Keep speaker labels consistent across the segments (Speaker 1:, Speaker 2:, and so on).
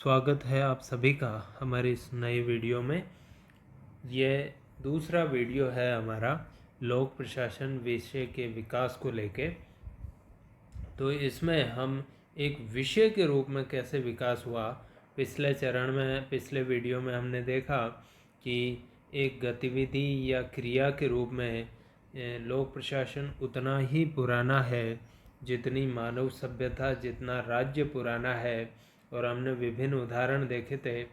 Speaker 1: स्वागत है आप सभी का हमारे इस नए वीडियो में। ये दूसरा वीडियो है हमारा लोक प्रशासन विषय के विकास को लेके। तो इसमें हम एक विषय के रूप में कैसे विकास हुआ, पिछले वीडियो में हमने देखा कि एक गतिविधि या क्रिया के रूप में लोक प्रशासन उतना ही पुराना है जितनी मानव सभ्यता, जितना राज्य पुराना है, और हमने विभिन्न उदाहरण देखे थे।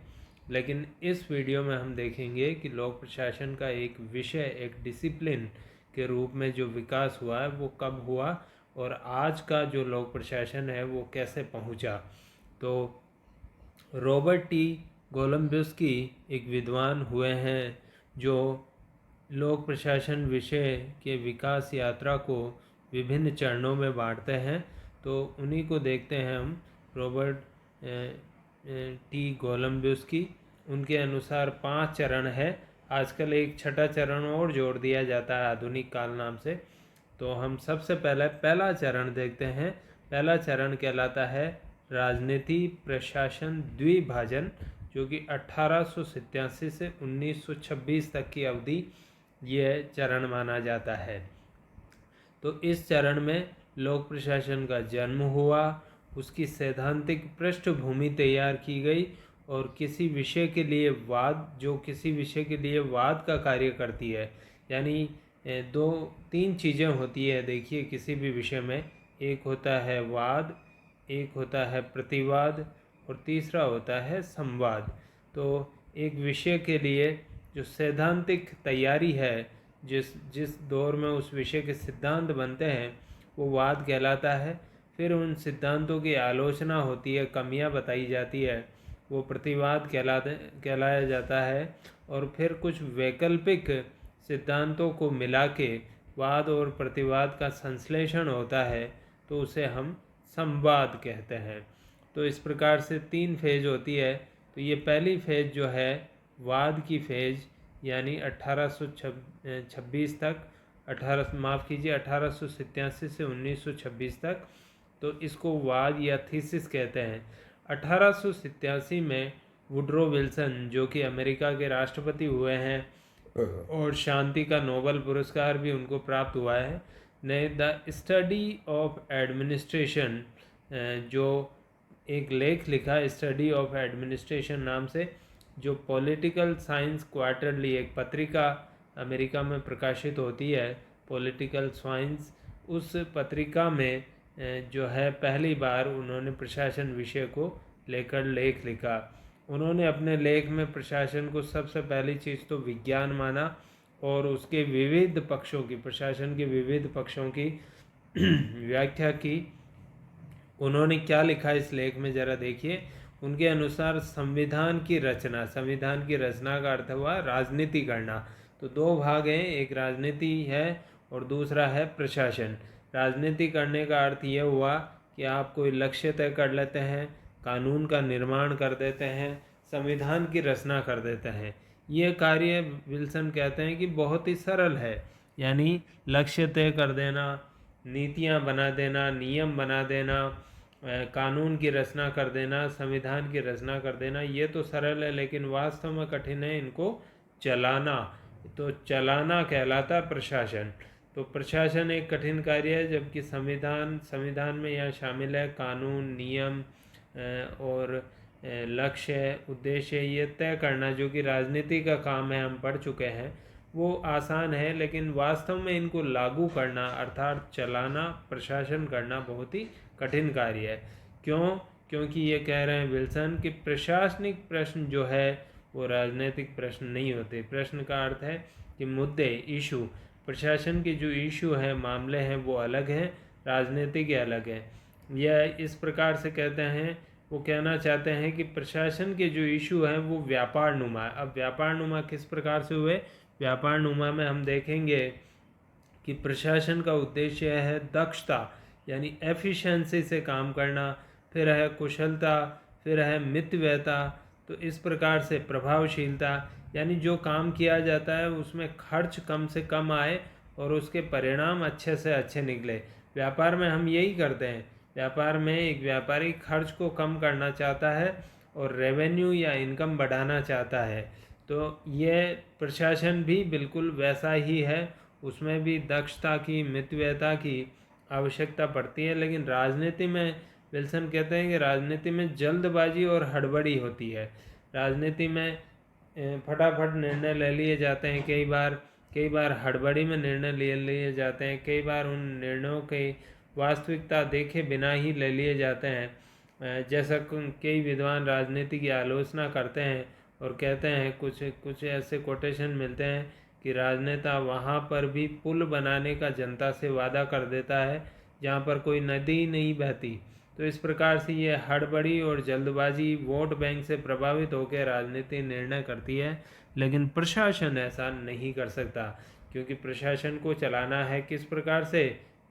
Speaker 1: लेकिन इस वीडियो में हम देखेंगे कि लोक प्रशासन का एक विषय, एक डिसिप्लिन के रूप में जो विकास हुआ है वो कब हुआ और आज का जो लोक प्रशासन है वो कैसे पहुंचा। तो रॉबर्ट टी गोलम्बिस्की एक विद्वान हुए हैं जो लोक प्रशासन विषय के विकास यात्रा को विभिन्न चरणों में बांटते हैं। तो उन्हीं को देखते हैं हम। रॉबर्ट टी गोलम्बिस्की, उनके अनुसार 5 चरण है। आजकल एक छठा चरण और जोड़ दिया जाता है आधुनिक काल नाम से। तो हम सबसे पहले पहला चरण देखते हैं। पहला चरण कहलाता है राजनीति प्रशासन द्विभाजन, जो कि 1887 से 1926 तक की अवधि यह चरण माना जाता है। तो इस चरण में लोक प्रशासन का जन्म हुआ, उसकी सैद्धांतिक पृष्ठभूमि तैयार की गई और किसी विषय के लिए वाद का कार्य करती है। यानी 2-3 चीज़ें होती है, देखिए, किसी भी विषय में। एक होता है वाद, एक होता है प्रतिवाद और तीसरा होता है संवाद। तो एक विषय के लिए जो सैद्धांतिक तैयारी है, जिस दौर में उस विषय के सिद्धांत बनते हैं, वो वाद कहलाता है। फिर उन सिद्धांतों की आलोचना होती है, कमियां बताई जाती है, वो प्रतिवाद कहलाया जाता है। और फिर कुछ वैकल्पिक सिद्धांतों को मिला के वाद और प्रतिवाद का संश्लेषण होता है, तो उसे हम संवाद कहते हैं। तो इस प्रकार से 3 फेज होती है। तो ये पहली फेज जो है वाद की फेज, यानी 1826 तक 1887 से 1926 तक, तो इसको वाद या थीसिस कहते हैं। 1887 में वुड्रो विल्सन, जो कि अमेरिका के राष्ट्रपति हुए हैं और शांति का नोबेल पुरस्कार भी उनको प्राप्त हुआ है, ने द स्टडी ऑफ एडमिनिस्ट्रेशन, जो एक लेख लिखा स्टडी ऑफ एडमिनिस्ट्रेशन नाम से, जो पॉलिटिकल साइंस क्वार्टरली, एक पत्रिका अमेरिका में प्रकाशित होती है, पॉलिटिकल साइंस, उस पत्रिका में जो है पहली बार उन्होंने प्रशासन विषय को लेकर लेख लिखा। उन्होंने अपने लेख में प्रशासन को सबसे पहली चीज़ तो विज्ञान माना और उसके विविध पक्षों की, प्रशासन के विविध पक्षों की व्याख्या की। उन्होंने क्या लिखा इस लेख में ज़रा देखिए। उनके अनुसार संविधान की रचना का अर्थ हुआ राजनीति करना। तो 2 भाग हैं, एक राजनीति है और दूसरा है प्रशासन। राजनीति करने का अर्थ यह हुआ कि आप कोई लक्ष्य तय कर लेते हैं, कानून का निर्माण कर देते हैं, संविधान की रचना कर देते हैं। ये कार्य विल्सन कहते हैं कि बहुत ही सरल है। यानी लक्ष्य तय कर देना, नीतियाँ बना देना, नियम बना देना, कानून की रचना कर देना, संविधान की रचना कर देना, ये तो सरल है, लेकिन वास्तव में कठिन है इनको चलाना। तो चलाना कहलाता प्रशासन। तो प्रशासन एक कठिन कार्य है, जबकि संविधान में यह शामिल है कानून, नियम और लक्ष्य, उद्देश्य ये तय करना, जो कि राजनीति का काम है, हम पढ़ चुके हैं, वो आसान है। लेकिन वास्तव में इनको लागू करना, अर्थात चलाना, प्रशासन करना बहुत ही कठिन कार्य है। क्योंकि ये कह रहे हैं विल्सन कि प्रशासनिक प्रश्न जो है वो राजनीतिक प्रश्न नहीं होते। प्रश्न का अर्थ है कि मुद्दे, इशू, प्रशासन के जो इशू हैं, मामले हैं, वो अलग हैं, राजनीति के अलग हैं। यह इस प्रकार से कहते हैं, वो कहना चाहते हैं कि प्रशासन के जो इशू हैं वो व्यापार नुमा है। अब व्यापार नुमा किस प्रकार से हुए? व्यापार नुमा में हम देखेंगे कि प्रशासन का उद्देश्य है दक्षता, यानी एफिशिएंसी से काम करना, फिर है कुशलता, फिर है मितव्ययता। तो इस प्रकार से प्रभावशीलता, यानी जो काम किया जाता है उसमें खर्च कम से कम आए और उसके परिणाम अच्छे से अच्छे निकले। व्यापार में हम यही करते हैं। व्यापार में एक व्यापारी खर्च को कम करना चाहता है और रेवेन्यू या इनकम बढ़ाना चाहता है। तो ये प्रशासन भी बिल्कुल वैसा ही है, उसमें भी दक्षता की, मितव्ययता की आवश्यकता पड़ती है। लेकिन राजनीति में विल्सन कहते हैं कि राजनीति में जल्दबाजी और हड़बड़ी होती है। राजनीति में फटाफट निर्णय ले लिए जाते हैं, कई बार हड़बड़ी में निर्णय ले लिए जाते हैं, कई बार उन निर्णयों की वास्तविकता देखे बिना ही ले लिए जाते हैं। जैसा कई विद्वान राजनीति की आलोचना करते हैं और कहते हैं, कुछ कुछ ऐसे कोटेशन मिलते हैं कि राजनेता वहाँ पर भी पुल बनाने का जनता से वादा कर देता है जहाँ पर कोई नदी नहीं बहती। तो इस प्रकार से ये हड़बड़ी और जल्दबाजी वोट बैंक से प्रभावित होकर राजनीति निर्णय करती है, लेकिन प्रशासन ऐसा नहीं कर सकता, क्योंकि प्रशासन को चलाना है किस प्रकार से,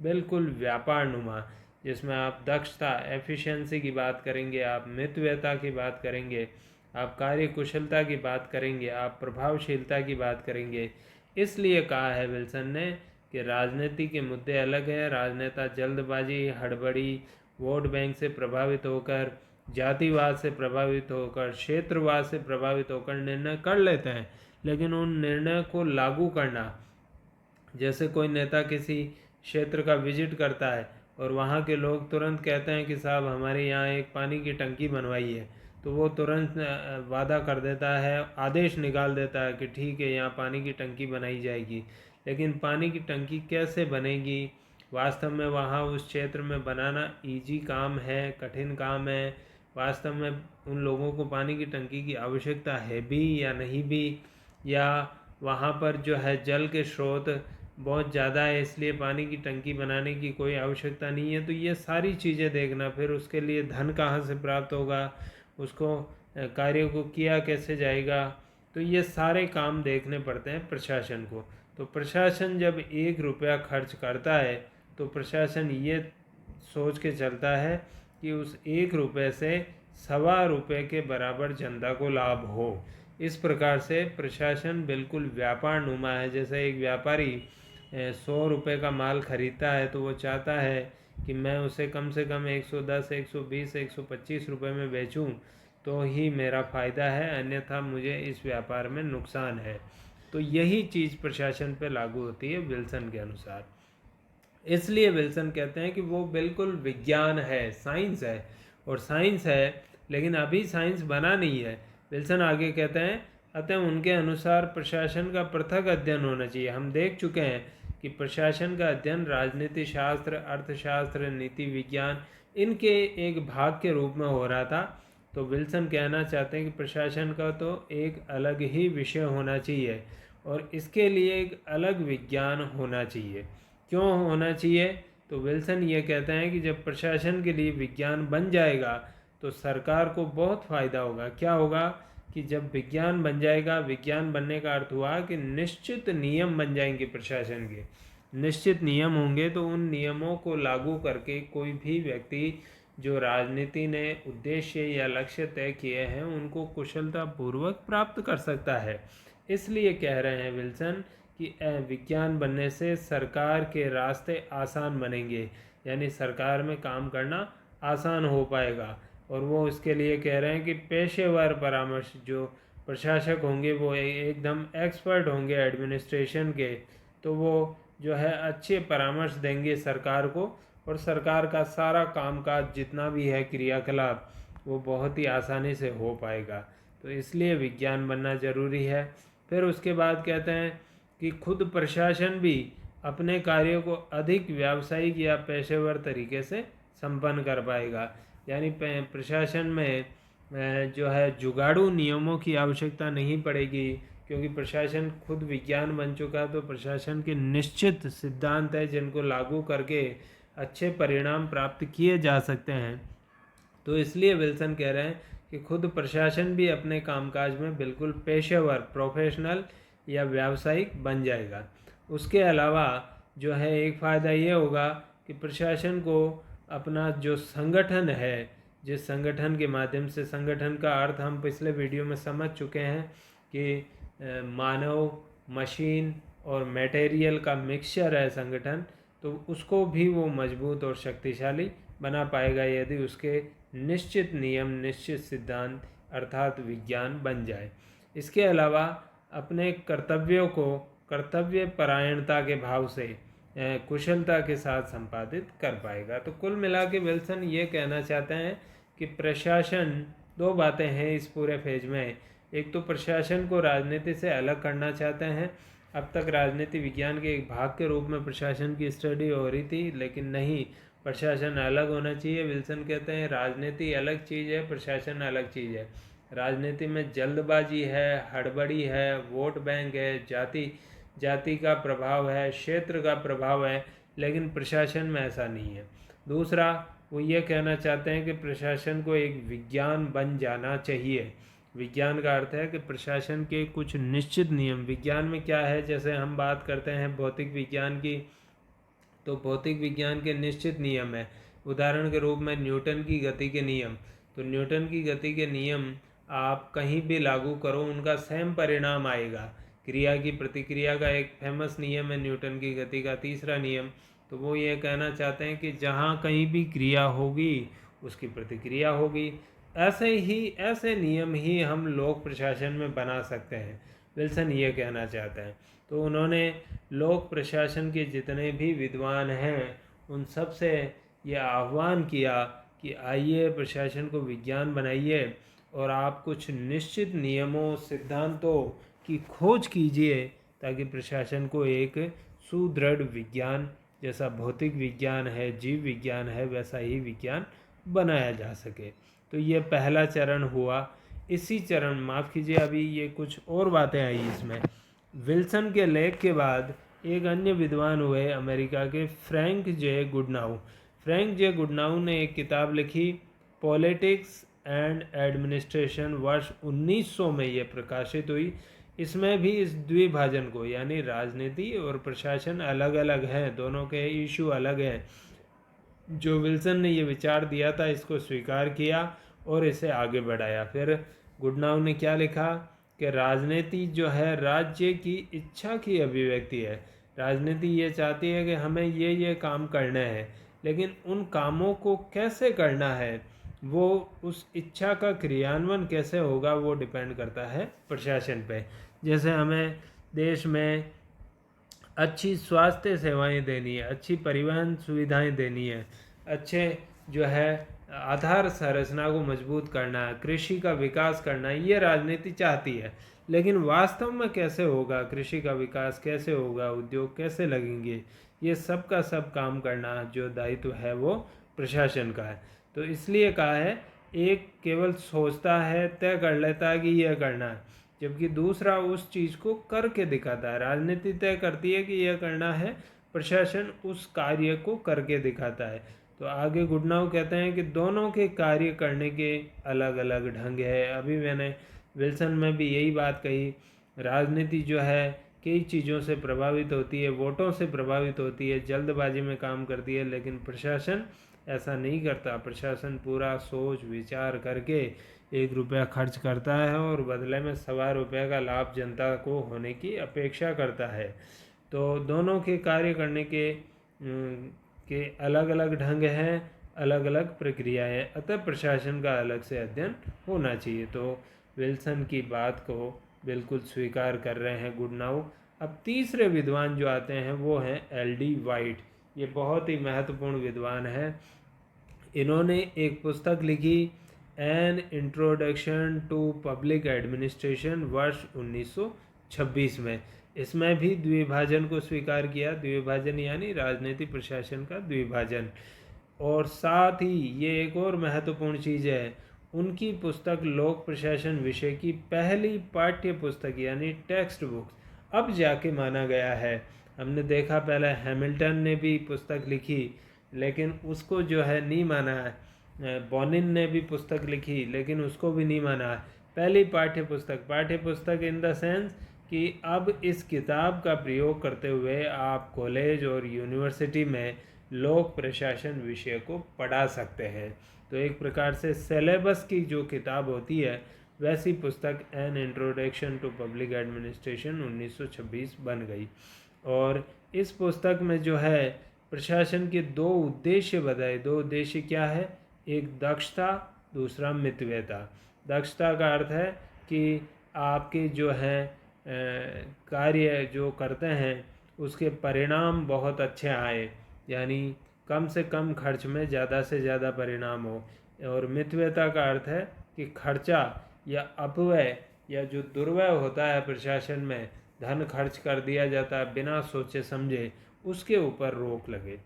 Speaker 1: बिल्कुल व्यापार नुमा, जिसमें आप दक्षता, एफिशिएंसी की बात करेंगे, आप मितव्ययता की बात करेंगे, आप कार्यकुशलता की बात करेंगे, आप प्रभावशीलता की बात करेंगे। इसलिए कहा है विल्सन ने कि राजनीति के मुद्दे अलग है। राजनेता जल्दबाजी, हड़बड़ी, वोट बैंक से प्रभावित होकर, जातिवाद से प्रभावित होकर, क्षेत्रवाद से प्रभावित होकर निर्णय कर लेते हैं, लेकिन उन निर्णय को लागू करना, जैसे कोई नेता किसी क्षेत्र का विजिट करता है और वहाँ के लोग तुरंत कहते हैं कि साहब हमारे यहाँ एक पानी की टंकी बनवाई है, तो वो तुरंत वादा कर देता है, आदेश निकाल देता है कि ठीक है यहाँ पानी की टंकी बनाई जाएगी। लेकिन पानी की टंकी कैसे बनेगी, वास्तव में वहाँ उस क्षेत्र में बनाना इजी काम है, कठिन काम है, वास्तव में उन लोगों को पानी की टंकी की आवश्यकता है भी या नहीं भी, या वहाँ पर जो है जल के स्रोत बहुत ज़्यादा है इसलिए पानी की टंकी बनाने की कोई आवश्यकता नहीं है। तो ये सारी चीज़ें देखना, फिर उसके लिए धन कहाँ से प्राप्त होगा, उसको कार्यों को किया कैसे जाएगा, तो ये सारे काम देखने पड़ते हैं प्रशासन को। तो प्रशासन जब 1 रुपया खर्च करता है तो प्रशासन ये सोच के चलता है कि उस 1 रुपये से 1.25 रुपये के बराबर जनता को लाभ हो। इस प्रकार से प्रशासन बिल्कुल व्यापार नुमा है। जैसे एक व्यापारी 100 रुपये का माल खरीदता है तो वो चाहता है कि मैं उसे कम से कम 110, 120, 125 रुपये में बेचूं तो ही मेरा फ़ायदा है, अन्यथा मुझे इस व्यापार में नुकसान है। तो यही चीज़ प्रशासन पे लागू होती है विल्सन के अनुसार। इसलिए विल्सन कहते हैं कि वो बिल्कुल विज्ञान है, साइंस है, और साइंस है लेकिन अभी साइंस बना नहीं है। विल्सन आगे कहते हैं, अतः उनके अनुसार प्रशासन का पृथक अध्ययन होना चाहिए। हम देख चुके हैं कि प्रशासन का अध्ययन राजनीति शास्त्र, अर्थशास्त्र, नीति विज्ञान इनके एक भाग के रूप में हो रहा था। तो विल्सन कहना चाहते हैं कि प्रशासन का तो एक अलग ही विषय होना चाहिए और इसके लिए एक अलग विज्ञान होना चाहिए। क्यों होना चाहिए? तो विल्सन ये कहते हैं कि जब प्रशासन के लिए विज्ञान बन जाएगा तो सरकार को बहुत फ़ायदा होगा। क्या होगा कि जब विज्ञान बन जाएगा, विज्ञान बनने का अर्थ हुआ कि निश्चित नियम बन जाएंगे प्रशासन के, निश्चित नियम होंगे, तो उन नियमों को लागू करके कोई भी व्यक्ति जो राजनीति ने उद्देश्य या लक्ष्य तय किए हैं उनको कुशलतापूर्वक प्राप्त कर सकता है। इसलिए कह रहे हैं विल्सन कि विज्ञान बनने से सरकार के रास्ते आसान बनेंगे, यानी सरकार में काम करना आसान हो पाएगा। और वो इसके लिए कह रहे हैं कि पेशेवर परामर्श, जो प्रशासक होंगे वो एकदम एक्सपर्ट होंगे एडमिनिस्ट्रेशन के, तो वो जो है अच्छे परामर्श देंगे सरकार को, और सरकार का सारा कामकाज जितना भी है क्रियाकलाप वो बहुत ही आसानी से हो पाएगा। तो इसलिए विज्ञान बनना ज़रूरी है। फिर उसके बाद कहते हैं कि खुद प्रशासन भी अपने कार्यों को अधिक व्यावसायिक या पेशेवर तरीके से संपन्न कर पाएगा। यानी प्रशासन में जो है जुगाड़ू नियमों की आवश्यकता नहीं पड़ेगी, क्योंकि प्रशासन खुद विज्ञान बन चुका है। तो प्रशासन के निश्चित सिद्धांत है जिनको लागू करके अच्छे परिणाम प्राप्त किए जा सकते हैं। तो इसलिए विल्सन कह रहे हैं कि खुद प्रशासन भी अपने कामकाज में बिल्कुल पेशेवर, प्रोफेशनल या व्यावसायिक बन जाएगा। उसके अलावा जो है एक फ़ायदा ये होगा कि प्रशासन को अपना जो संगठन है, जिस संगठन के माध्यम से, संगठन का अर्थ हम पिछले वीडियो में समझ चुके हैं कि मानव, मशीन और मटेरियल का मिक्सचर है संगठन, तो उसको भी वो मजबूत और शक्तिशाली बना पाएगा यदि उसके निश्चित नियम, निश्चित सिद्धांत अर्थात विज्ञान बन जाए। इसके अलावा अपने कर्तव्यों को कर्तव्य परायणता के भाव से कुशलता के साथ संपादित कर पाएगा। तो कुल मिला के विल्सन ये कहना चाहते हैं कि प्रशासन, दो बातें हैं इस पूरे फेज में। एक तो प्रशासन को राजनीति से अलग करना चाहते हैं। अब तक राजनीति विज्ञान के एक भाग के रूप में प्रशासन की स्टडी हो रही थी, लेकिन नहीं, प्रशासन अलग होना चाहिए। विल्सन कहते हैं राजनीति अलग चीज़ है, प्रशासन अलग चीज़ है। राजनीति में जल्दबाजी है, हड़बड़ी है, वोट बैंक है, जाति का प्रभाव है, क्षेत्र का प्रभाव है, लेकिन प्रशासन में ऐसा नहीं है। दूसरा, वो ये कहना चाहते हैं कि प्रशासन को एक विज्ञान बन जाना चाहिए। विज्ञान का अर्थ है कि प्रशासन के कुछ निश्चित नियम, विज्ञान में क्या है, जैसे हम बात करते हैं भौतिक विज्ञान की, तो भौतिक विज्ञान के निश्चित नियम है। उदाहरण के रूप में न्यूटन की गति के नियम। तो न्यूटन की गति के नियम आप कहीं भी लागू करो, उनका सेम परिणाम आएगा। क्रिया की प्रतिक्रिया का एक फेमस नियम है न्यूटन की गति का तीसरा नियम। तो वो ये कहना चाहते हैं कि जहाँ कहीं भी क्रिया होगी उसकी प्रतिक्रिया होगी। ऐसे नियम ही हम लोक प्रशासन में बना सकते हैं, विल्सन ये कहना चाहते हैं। तो उन्होंने लोक प्रशासन के जितने भी विद्वान हैं उन सब से ये आह्वान किया कि आइए प्रशासन को विज्ञान बनाइए और आप कुछ निश्चित नियमों, सिद्धांतों की खोज कीजिए ताकि प्रशासन को एक सुदृढ़ विज्ञान, जैसा भौतिक विज्ञान है, जीव विज्ञान है, वैसा ही विज्ञान बनाया जा सके। तो ये पहला चरण हुआ। इसी चरण, माफ़ कीजिए, अभी ये कुछ और बातें आई इसमें। विल्सन के लेख के बाद एक अन्य विद्वान हुए अमेरिका के फ्रैंक जे गुडनाउ। फ्रैंक जे गुडनाउ ने एक किताब लिखी, पॉलिटिक्स एंड एडमिनिस्ट्रेशन, वर्ष 1900 में ये प्रकाशित हुई। इसमें भी इस द्विभाजन को, यानी राजनीति और प्रशासन अलग अलग हैं, दोनों के इशू अलग हैं, जो विल्सन ने ये विचार दिया था इसको स्वीकार किया और इसे आगे बढ़ाया। फिर गुडनाउ ने क्या लिखा कि राजनीति जो है राज्य की इच्छा की अभिव्यक्ति है। राजनीति ये चाहती है कि हमें ये काम करना है, लेकिन उन कामों को कैसे करना है, वो उस इच्छा का क्रियान्वयन कैसे होगा, वो डिपेंड करता है प्रशासन पे। जैसे हमें देश में अच्छी स्वास्थ्य सेवाएं देनी है, अच्छी परिवहन सुविधाएं देनी है, अच्छे जो है आधार संरचना को मजबूत करना है, कृषि का विकास करना है, ये राजनीति चाहती है। लेकिन वास्तव में कैसे होगा, कृषि का विकास कैसे होगा, उद्योग कैसे लगेंगे, ये सब का सब काम करना जो दायित्व है वो प्रशासन का है। तो इसलिए कहा है, एक केवल सोचता है, तय कर लेता है कि यह करना है, जबकि दूसरा उस चीज़ को करके दिखाता है। राजनीति तय करती है कि यह करना है, प्रशासन उस कार्य को करके दिखाता है। तो आगे गुडनाउ कहते हैं कि दोनों के कार्य करने के अलग अलग ढंग है। अभी मैंने विल्सन में भी यही बात कही, राजनीति जो है कई चीज़ों से प्रभावित होती है, वोटों से प्रभावित होती है, जल्दबाजी में काम करती है, लेकिन प्रशासन ऐसा नहीं करता। प्रशासन पूरा सोच विचार करके 1 रुपया खर्च करता है और बदले में ₹1.25 का लाभ जनता को होने की अपेक्षा करता है। तो दोनों के कार्य करने के अलग अलग ढंग हैं, अलग अलग प्रक्रियाएं, अतः प्रशासन का अलग से अध्ययन होना चाहिए। तो विल्सन की बात को बिल्कुल स्वीकार कर रहे हैं गुडनाउ। अब तीसरे विद्वान जो आते हैं वो हैं एल.डी. वाइट। ये बहुत ही महत्वपूर्ण विद्वान हैं। इन्होंने एक पुस्तक लिखी, an introduction to public administration, वर्ष 1926 में। इसमें भी द्विभाजन को स्वीकार किया, द्विभाजन यानी राजनीति प्रशासन का द्विभाजन। और साथ ही ये एक और महत्वपूर्ण चीज़ है, उनकी पुस्तक लोक प्रशासन विषय की पहली पाठ्य पुस्तक यानी टेक्स्ट बुक अब जाके माना गया है। हमने देखा पहले हैमिल्टन ने भी पुस्तक लिखी, लेकिन उसको जो है नहीं माना है। बोनिन ने भी पुस्तक लिखी, लेकिन उसको भी नहीं माना है। पहली पाठ्य पुस्तक इन द सेंस कि अब इस किताब का प्रयोग करते हुए आप कॉलेज और यूनिवर्सिटी में लोक प्रशासन विषय को पढ़ा सकते हैं। तो एक प्रकार से सिलेबस की जो किताब होती है वैसी पुस्तक an introduction to public administration 1926 बन गई। और इस पुस्तक में जो है प्रशासन के 2 उद्देश्य बताए। 2 उद्देश्य क्या है, एक दक्षता, दूसरा मितव्ययता। दक्षता का अर्थ है कि आपके जो हैं कार्य जो करते हैं उसके परिणाम बहुत अच्छे आए, यानी कम से कम खर्च में ज़्यादा से ज़्यादा परिणाम हो। और मितव्ययता का अर्थ है कि खर्चा या अपव्यय या जो दुर्व्यय होता है प्रशासन में, धन खर्च कर दिया जाता है बिना सोचे समझे, उसके ऊपर रोक लगे।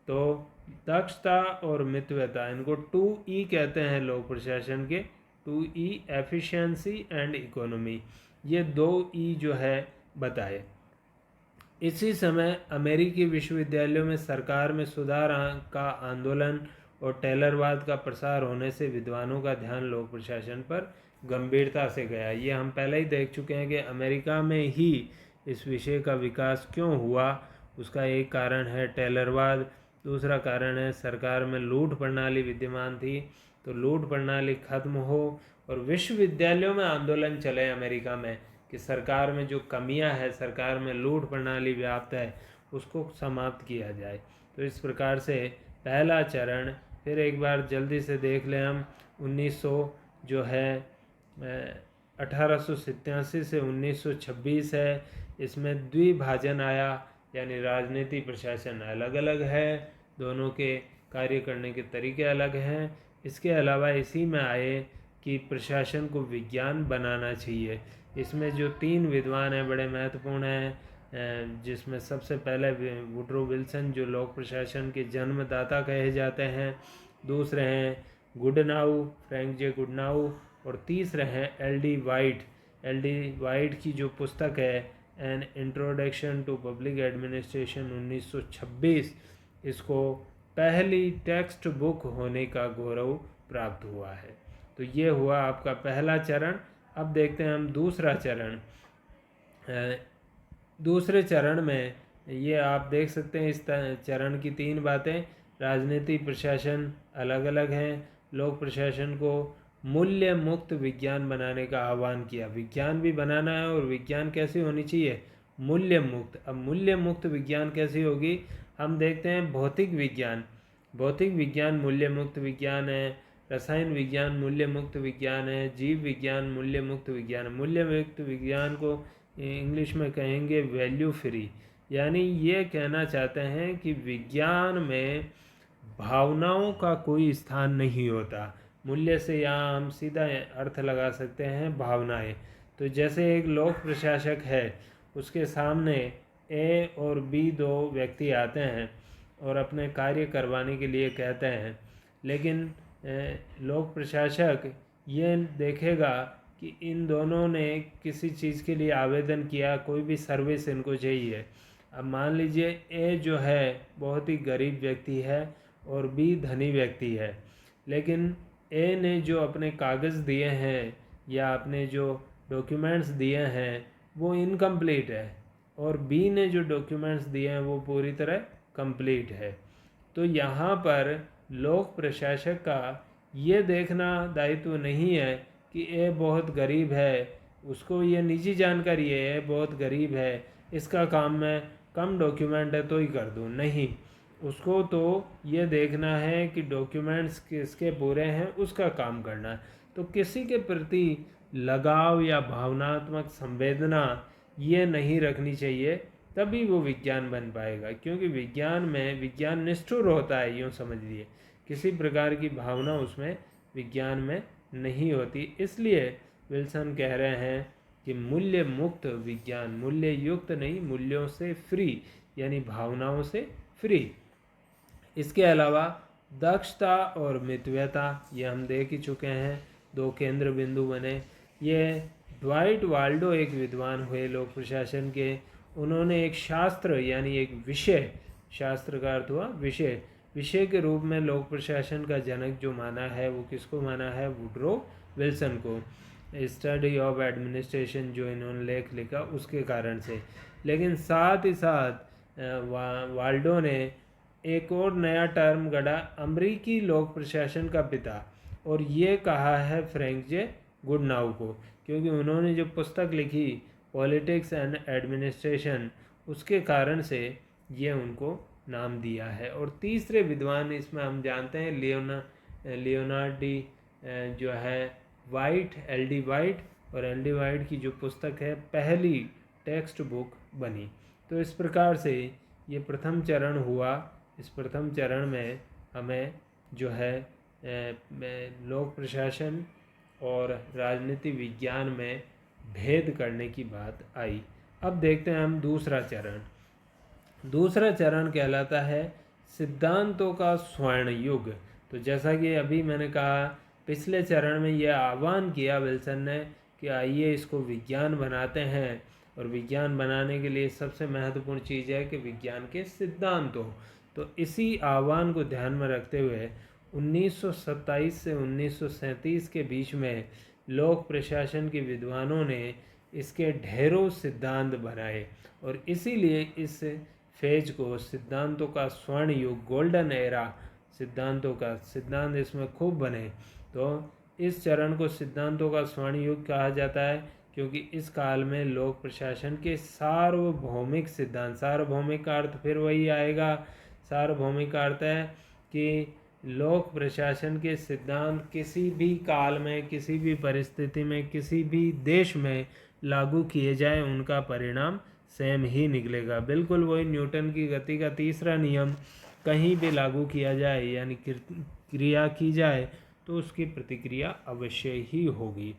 Speaker 1: तो दक्षता और मितव्ययता, इनको 2E कहते हैं लोक प्रशासन के। 2E एफिशिएंसी एंड इकोनॉमी, ये 2E जो है बताए। इसी समय अमेरिकी विश्वविद्यालयों में सरकार में सुधार का आंदोलन और टेलरवाद का प्रसार होने से विद्वानों का ध्यान लोक प्रशासन पर गंभीरता से गया। ये हम पहले ही देख चुके हैं कि अमेरिका में ही इस विषय का विकास क्यों हुआ। उसका एक कारण है टेलरवाद, दूसरा कारण है सरकार में लूट प्रणाली विद्यमान थी, तो लूट प्रणाली खत्म हो और विश्वविद्यालयों में आंदोलन चले अमेरिका में कि सरकार में जो कमियां है, सरकार में लूट प्रणाली व्याप्त है, उसको समाप्त किया जाए। तो इस प्रकार से पहला चरण फिर एक बार जल्दी से देख लें हम। 1900 जो है 1887 से 1926 है, इसमें द्विभाजन आया, यानी राजनीति प्रशासन अलग अलग है, दोनों के कार्य करने के तरीके अलग हैं। इसके अलावा इसी में आए कि प्रशासन को विज्ञान बनाना चाहिए। इसमें जो 3 विद्वान हैं बड़े महत्वपूर्ण हैं, जिसमें सबसे पहले वुड्रो विल्सन जो लोक प्रशासन के जन्मदाता कहे जाते हैं, दूसरे हैं गुडनाउ, फ्रैंक जे गुडनाउ, और तीसरे हैं एल डी वाइट की जो पुस्तक है an introduction to public administration 1926, इसको पहली टेक्स्ट बुक होने का गौरव प्राप्त हुआ है। तो ये हुआ आपका पहला चरण। अब देखते हैं हम दूसरा चरण। दूसरे चरण में ये आप देख सकते हैं इस चरण की 3 बातें। राजनीति प्रशासन अलग अलग हैं। लोक प्रशासन को मूल्य मुक्त विज्ञान बनाने का आह्वान किया। विज्ञान भी बनाना है और विज्ञान कैसी होनी चाहिए? मूल्य मुक्त। अब मूल्य मुक्त विज्ञान कैसी होगी? हम देखते हैं भौतिक विज्ञान मूल्य मुक्त विज्ञान है, रसायन विज्ञान मूल्य मुक्त विज्ञान है, जीव विज्ञान मूल्य मुक्त विज्ञान है। मूल्य मुक्त विज्ञान को इंग्लिश में कहेंगे वैल्यू फ्री, यानी ये कहना चाहते हैं कि विज्ञान में भावनाओं का कोई स्थान नहीं होता। मूल्य से यहाँ हम सीधा अर्थ लगा सकते हैं भावनाएं। तो जैसे एक लोक प्रशासक है, उसके सामने ए और बी 2 व्यक्ति आते हैं और अपने कार्य करवाने के लिए कहते हैं, लेकिन लोक प्रशासक ये देखेगा कि इन दोनों ने किसी चीज़ के लिए आवेदन किया, कोई भी सर्विस इनको चाहिए। अब मान लीजिए ए जो है बहुत ही गरीब व्यक्ति है और बी धनी व्यक्ति है, लेकिन ए ने जो अपने कागज़ दिए हैं या अपने जो डॉक्यूमेंट्स दिए हैं वो इनकम्प्लीट है, और बी ने जो डॉक्यूमेंट्स दिए हैं वो पूरी तरह कंप्लीट है। तो यहाँ पर लोक प्रशासक का ये देखना दायित्व नहीं है कि ए बहुत गरीब है, उसको ये निजी जानकारी है, ए बहुत गरीब है, इसका काम मैं कम डॉक्यूमेंट है तो ही कर दूँ। नहीं, उसको तो ये देखना है कि डॉक्यूमेंट्स किसके पूरे हैं, उसका काम करना है। तो किसी के प्रति लगाव या भावनात्मक संवेदना ये नहीं रखनी चाहिए, तभी वो विज्ञान बन पाएगा। क्योंकि विज्ञान निष्ठुर होता है, यूँ समझिए, किसी प्रकार की भावना उसमें विज्ञान में नहीं होती। इसलिए विल्सन कह रहे हैं कि मूल्य मुक्त विज्ञान, मूल्य युक्त नहीं, मूल्यों से फ्री, यानी भावनाओं से फ्री। इसके अलावा दक्षता और मितव्ययता, ये हम देख ही चुके हैं, 2 केंद्र बिंदु बने। ये ड्वाइट वाल्डो एक विद्वान हुए लोक प्रशासन के। उन्होंने एक शास्त्र यानी एक विषय, शास्त्र का अर्थ हुआ विषय के रूप में लोक प्रशासन का जनक जो माना है, वो किसको माना है? वुड्रो विल्सन को। स्टडी ऑफ एडमिनिस्ट्रेशन जो इन्होंने लेख लिखा उसके कारण से। लेकिन साथ ही साथ वाल्डो ने एक और नया टर्म गढ़ा, अमरीकी लोक प्रशासन का पिता, और ये कहा है फ्रैंक जे गुडनाउ को, क्योंकि उन्होंने जो पुस्तक लिखी पॉलिटिक्स एंड एडमिनिस्ट्रेशन, उसके कारण से ये उनको नाम दिया है। और तीसरे विद्वान इसमें हम जानते हैं लियोनार्ड डी जो है वाइट, LD वाइट और LD वाइट की जो पुस्तक है पहली टेक्स्ट बुक बनी। तो इस प्रकार से ये प्रथम चरण हुआ। इस प्रथम चरण में हमें जो है लोक प्रशासन और राजनीति विज्ञान में भेद करने की बात आई। अब देखते हैं हम दूसरा चरण। दूसरा चरण कहलाता है सिद्धांतों का स्वर्ण युग। तो जैसा कि अभी मैंने कहा, पिछले चरण में यह आह्वान किया विल्सन ने कि आइए इसको विज्ञान बनाते हैं, और विज्ञान बनाने के लिए सबसे महत्वपूर्ण चीज़ है कि विज्ञान के सिद्धांत हो। तो इसी आह्वान को ध्यान में रखते हुए 1927 से 1937 के बीच में लोक प्रशासन के विद्वानों ने इसके ढेरों सिद्धांत बनाए, और इसीलिए इस फेज को सिद्धांतों का स्वर्ण युग, गोल्डन एरा, सिद्धांत इसमें खूब बने। तो इस चरण को सिद्धांतों का स्वर्ण युग कहा जाता है, क्योंकि इस काल में लोक प्रशासन के सार्वभौमिक सिद्धांत, सार्वभौमिक का अर्थ फिर वही आएगा, सार्वभौमिक का अर्थ है कि लोक प्रशासन के सिद्धांत किसी भी काल में, किसी भी परिस्थिति में, किसी भी देश में लागू किए जाए उनका परिणाम सेम ही निकलेगा। बिल्कुल वही न्यूटन की गति का तीसरा नियम कहीं भी लागू किया जाए, यानी क्रिया की जाए, तो उसकी प्रतिक्रिया अवश्य ही होगी।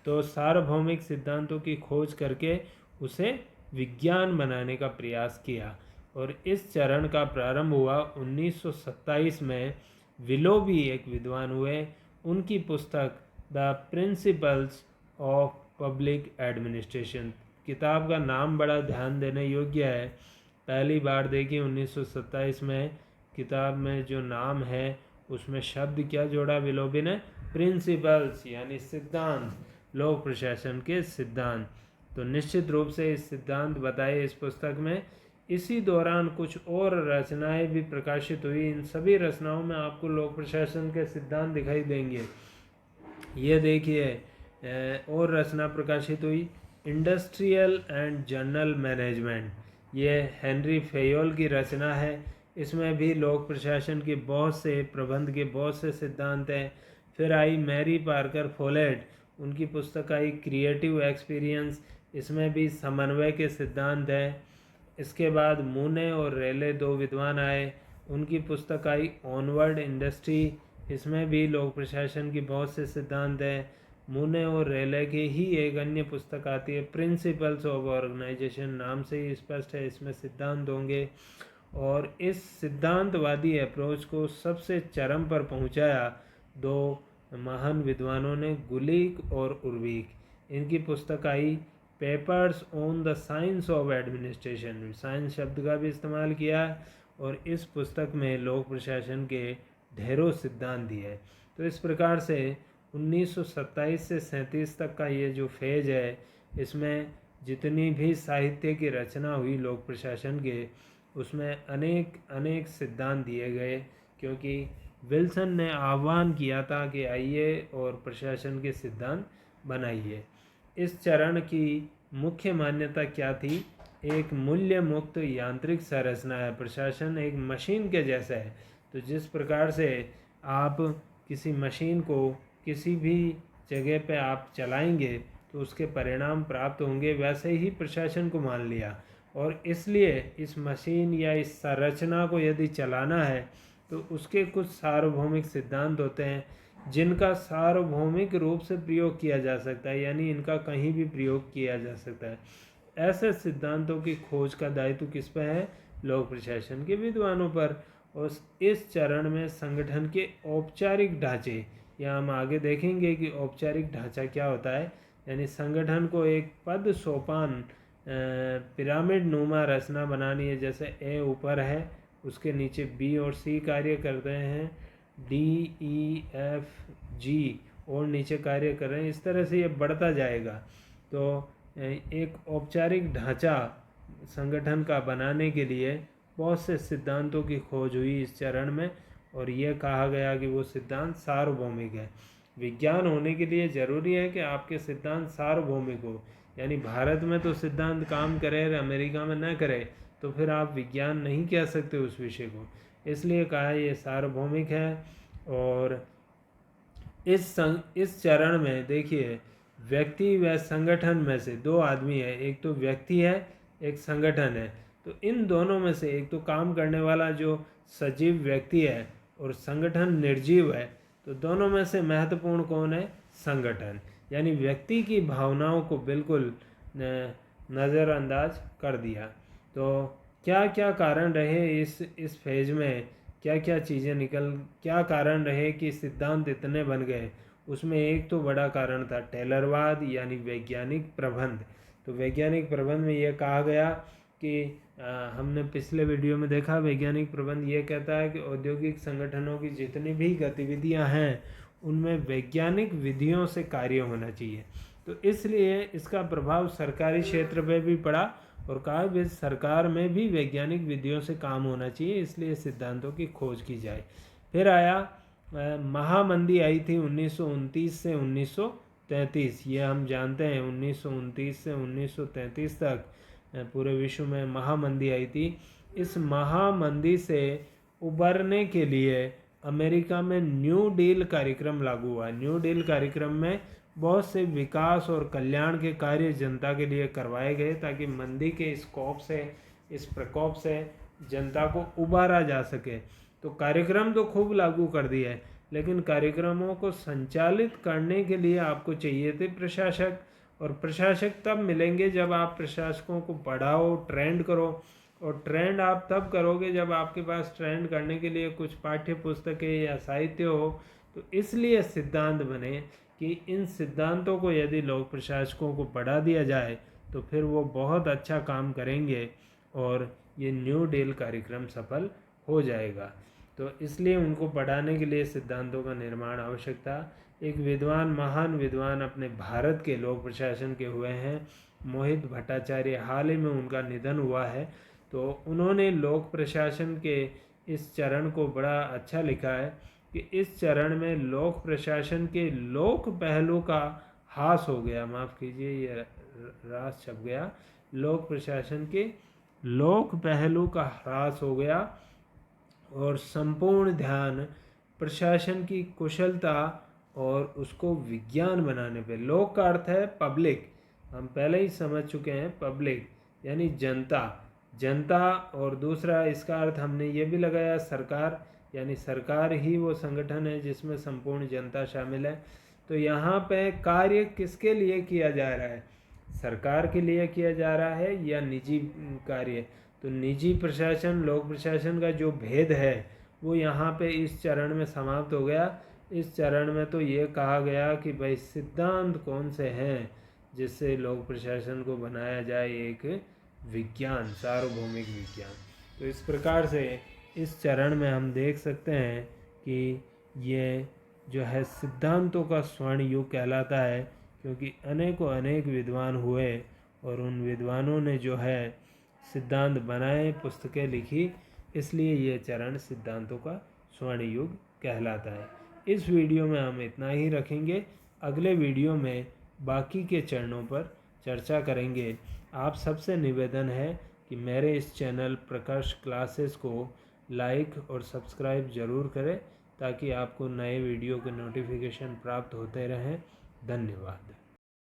Speaker 1: तो सार्वभौमिक सिद्धांतों की खोज करके उसे विज्ञान बनाने का प्रयास किया, और इस चरण का प्रारंभ हुआ 1927 में। विलोबी एक विद्वान हुए, उनकी पुस्तक the principles of public administration, किताब का नाम बड़ा ध्यान देने योग्य है। पहली बार देखिए 1927 में किताब में जो नाम है उसमें शब्द क्या जोड़ा विलोबी ने, प्रिंसिपल्स, यानी सिद्धांत, लोक प्रशासन के सिद्धांत। तो निश्चित रूप से इस सिद्धांत बताए इस पुस्तक में। इसी दौरान कुछ और रचनाएं भी प्रकाशित हुई। इन सभी रचनाओं में आपको लोक प्रशासन के सिद्धांत दिखाई देंगे। ये देखिए और रचना प्रकाशित हुई, इंडस्ट्रियल एंड जर्नल मैनेजमेंट, ये हेनरी फेयोल की रचना है। इसमें भी लोक प्रशासन के बहुत से, प्रबंध के बहुत से सिद्धांत हैं। फिर आई मैरी पार्कर फोलेट, उनकी पुस्तक आई क्रिएटिव एक्सपीरियंस, इसमें भी समन्वय के सिद्धांत हैं। इसके बाद मूने और रेले दो विद्वान आए, उनकी पुस्तक आई ऑनवर्ड इंडस्ट्री, इसमें भी लोक प्रशासन की बहुत से सिद्धांत हैं। मूने और रेले की ही एक अन्य पुस्तक आती है प्रिंसिपल्स ऑफ ऑर्गेनाइजेशन, नाम से ही स्पष्ट है इसमें सिद्धांत होंगे। और इस सिद्धांतवादी अप्रोच को सबसे चरम पर पहुंचाया दो महान विद्वानों ने, गुलिक और उर्विक। इनकी पुस्तक आई papers on the science of administration, science शब्द का भी इस्तेमाल किया, और इस पुस्तक में लोक प्रशासन के ढेरों सिद्धांत दिए। तो इस प्रकार से 1927 से 37 तक का ये जो फेज है, इसमें जितनी भी साहित्य की रचना हुई लोक प्रशासन के, उसमें अनेक सिद्धांत दिए गए, क्योंकि विल्सन ने आह्वान किया था कि आइए और प्रशासन के सिद्धांत बनाइए। इस चरण की मुख्य मान्यता क्या थी? एक मूल्य मुक्त यांत्रिक संरचना है। प्रशासन एक मशीन के जैसा है। तो जिस प्रकार से आप किसी मशीन को किसी भी जगह पे आप चलाएंगे तो उसके परिणाम प्राप्त होंगे, वैसे ही प्रशासन को मान लिया। और इसलिए इस मशीन या इस संरचना को यदि चलाना है तो उसके कुछ सार्वभौमिक सिद्धांत होते हैं जिनका सार्वभौमिक रूप से प्रयोग किया जा सकता है, यानी इनका कहीं भी प्रयोग किया जा सकता है। ऐसे सिद्धांतों की खोज का दायित्व किस पर है? लोक प्रशासन के विद्वानों पर। और इस चरण में संगठन के औपचारिक ढांचे, या हम आगे देखेंगे कि औपचारिक ढांचा क्या होता है, यानी संगठन को एक पद सोपान पिरामिड नुमा रचना बनानी है। जैसे ए ऊपर है, उसके नीचे बी और सी कार्य करते हैं, डी ई एफ जी और नीचे कार्य कर रहे हैं। इस तरह से ये बढ़ता जाएगा। तो एक औपचारिक ढांचा संगठन का बनाने के लिए बहुत से सिद्धांतों की खोज हुई इस चरण में, और यह कहा गया कि वो सिद्धांत सार्वभौमिक है। विज्ञान होने के लिए ज़रूरी है कि आपके सिद्धांत सार्वभौमिक हो, यानी भारत में तो सिद्धांत काम करे और अमेरिका में न करे, तो फिर आप विज्ञान नहीं कह सकते उस विषय को। इसलिए कहा ये सार्वभौमिक है। और इस चरण में देखिए, व्यक्ति व संगठन में से दो आदमी है, एक तो व्यक्ति है, एक संगठन है। तो इन दोनों में से एक तो काम करने वाला जो सजीव व्यक्ति है और संगठन निर्जीव है, तो दोनों में से महत्वपूर्ण कौन है? संगठन। यानी व्यक्ति की भावनाओं को बिल्कुल नज़रअंदाज कर दिया। तो क्या क्या कारण रहे इस फेज में, क्या क्या चीज़ें क्या कारण रहे कि सिद्धांत इतने बन गए? उसमें एक तो बड़ा कारण था टेलरवाद यानी वैज्ञानिक प्रबंध। तो वैज्ञानिक प्रबंध में यह कहा गया कि हमने पिछले वीडियो में देखा, वैज्ञानिक प्रबंध ये कहता है कि औद्योगिक संगठनों की जितनी भी गतिविधियां हैं उनमें वैज्ञानिक विधियों से कार्य होना चाहिए। तो इसलिए इसका प्रभाव सरकारी क्षेत्र पे भी पड़ा और कहा कि सरकार में भी वैज्ञानिक विधियों से काम होना चाहिए, इसलिए सिद्धांतों की खोज की जाए। फिर आया महामंदी आई थी 1929 से 1933। ये हम जानते हैं 1929 से 1933 तक पूरे विश्व में महामंदी आई थी। इस महामंदी से उबरने के लिए अमेरिका में न्यू डील कार्यक्रम लागू हुआ। न्यू डील कार्यक्रम में बहुत से विकास और कल्याण के कार्य जनता के लिए करवाए गए ताकि मंदी के इस प्रकोप से जनता को उबारा जा सके। तो कार्यक्रम तो खूब लागू कर दिए हैं, लेकिन कार्यक्रमों को संचालित करने के लिए आपको चाहिए थे प्रशासक, और प्रशासक तब मिलेंगे जब आप प्रशासकों को पढ़ाओ, ट्रेंड करो। और ट्रेंड आप तब करोगे जब आपके पास ट्रेंड करने के लिए कुछ पाठ्य पुस्तकें या साहित्य हो। तो इसलिए सिद्धांत बने कि इन सिद्धांतों को यदि लोक प्रशासकों को पढ़ा दिया जाए तो फिर वो बहुत अच्छा काम करेंगे और ये न्यू डील कार्यक्रम सफल हो जाएगा। तो इसलिए उनको पढ़ाने के लिए सिद्धांतों का निर्माण आवश्यक था। एक विद्वान, महान विद्वान अपने भारत के लोक प्रशासन के हुए हैं, मोहित भट्टाचार्य। हाल ही में उनका निधन हुआ है। तो उन्होंने लोक प्रशासन के इस चरण को बड़ा अच्छा लिखा है कि इस चरण में लोक प्रशासन के लोक पहलू का हास हो गया, माफ़ कीजिए ये रास छप गया, लोक प्रशासन के लोक पहलू का ह्रास हो गया और संपूर्ण ध्यान प्रशासन की कुशलता और उसको विज्ञान बनाने पे। लोक का अर्थ है पब्लिक, हम पहले ही समझ चुके हैं, पब्लिक यानी जनता। और दूसरा इसका अर्थ हमने ये भी लगाया सरकार, यानी सरकार ही वो संगठन है जिसमें संपूर्ण जनता शामिल है। तो यहाँ पे कार्य किसके लिए किया जा रहा है? सरकार के लिए किया जा रहा है या निजी कार्य? तो निजी प्रशासन लोक प्रशासन का जो भेद है वो यहाँ पे इस चरण में समाप्त हो गया। इस चरण में तो ये कहा गया कि भाई सिद्धांत कौन से हैं जिससे लोक प्रशासन को बनाया जाए एक विज्ञान, सार्वभौमिक विज्ञान। तो इस प्रकार से इस चरण में हम देख सकते हैं कि ये जो है सिद्धांतों का स्वर्ण युग कहलाता है, क्योंकि अनेक विद्वान हुए और उन विद्वानों ने जो है सिद्धांत बनाए, पुस्तकें लिखी, इसलिए ये चरण सिद्धांतों का स्वर्ण युग कहलाता है। इस वीडियो में हम इतना ही रखेंगे। अगले वीडियो में बाकी के चरणों पर चर्चा करेंगे। आप सबसे निवेदन है कि मेरे इस चैनल प्रकर्ष क्लासेस को लाइक और सब्सक्राइब ज़रूर करें ताकि आपको नए वीडियो के नोटिफिकेशन प्राप्त होते रहें। धन्यवाद।